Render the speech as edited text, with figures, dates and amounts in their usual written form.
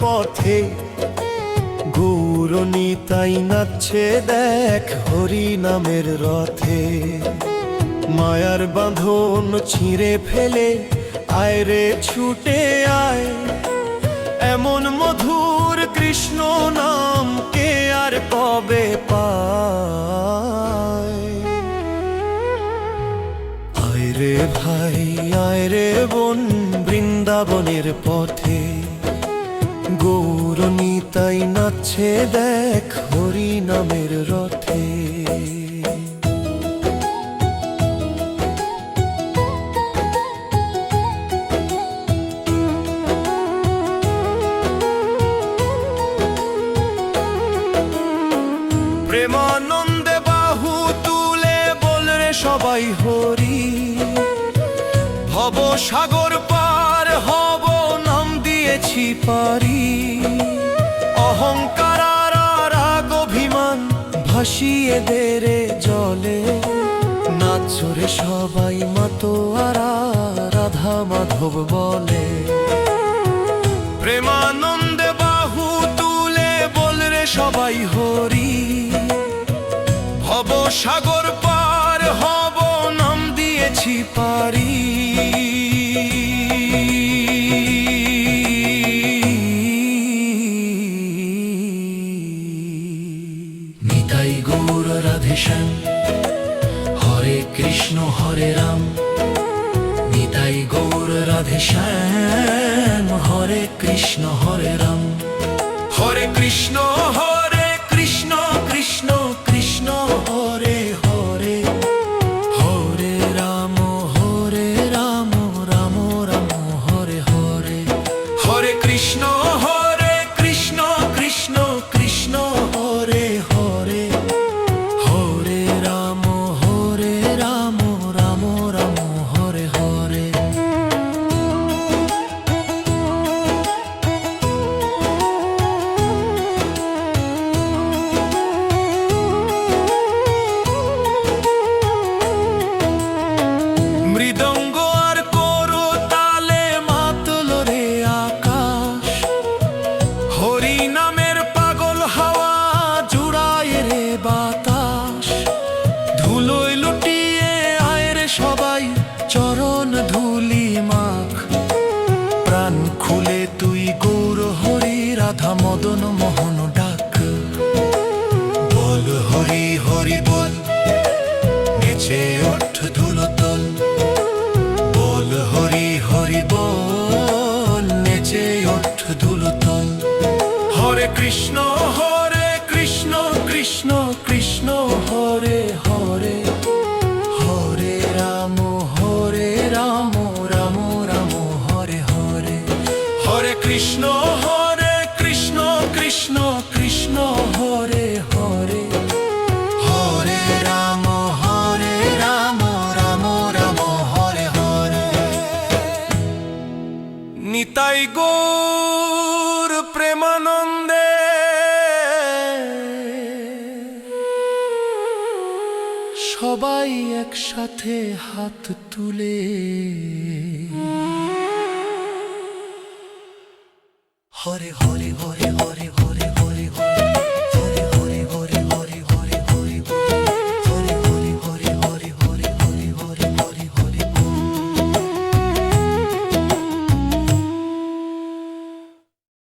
পথে গৌরনিতাই নাচছে দেখ হরি নামের রথে। মায়ার বাঁধন ছিঁড়ে ফেলে আয় রে ছুটে আয়, এমন মধুর কৃষ্ণ নাম কে আর কবে পায়। আয় রে ভাই আয় রে বোন বৃন্দাবনের পথে, গৌরনিতাই নাচছে দেখ হরি নামের রথে। প্রেমানন্দে বাহু তুলে বল রে সবাই হরি, ভব সাগর পার হব নাম দিয়েছি পারি। অহংকার আর রাগ অভিমান ভাসিয়ে দে রে জলে, নাচরে সবাই মাতোয়ারা রাধা মাধব বলে। প্রেমানন্দে বাহু তুলে বল রে সবাই হরি, ভব সাগর পার হব নাম দিয়েছি পারি। নিতাই গৌর রাধে শ্যাম, হরে কৃষ্ণ হরে রাম। নিতাই গৌর রাধে শ্যাম, হরে কৃষ্ণ হরে রাম। হরে কৃষ্ণ হরে কৃষ্ণ কৃষ্ণ কৃষ্ণ হরে হরে, হরে রাম রাম রাম হরে হরে। হরে কৃষ্ণ কৃষ্ণ কৃষ্ণ হরে হরে, হরে রাম রাম রাম হরে হরে। মৃদঙ্গ আর করো তালে মাতল রে আকাশ, হরি নামের পাগল হাওয়া জুড়ায় রে বাতাস। ধুলোয় লুটিয়ে আয় রে সবাই চরণ ধুলি মাখ, প্রাণ খুলে তুই গৌর হরি রাধা মদন মোহন ডাক। বল হরি হরি বল, নেচে ওঠ ধুলো তল। বল হরি হরি বল, নেচে ওঠ ধুলো তল। হরে কৃষ্ণ কৃষ্ণ কৃষ্ণ হরে হরে, হরে রাম রাম রাম হরে হরে। হরে কৃষ্ণ কৃষ্ণ কৃষ্ণ হরে হরে, হরে রাম রাম রাম হরে হরে। নিতাই গৌর প্রেমানন্দে সবাই একসাথে হাত তুলে হরে হরে হরে হরে।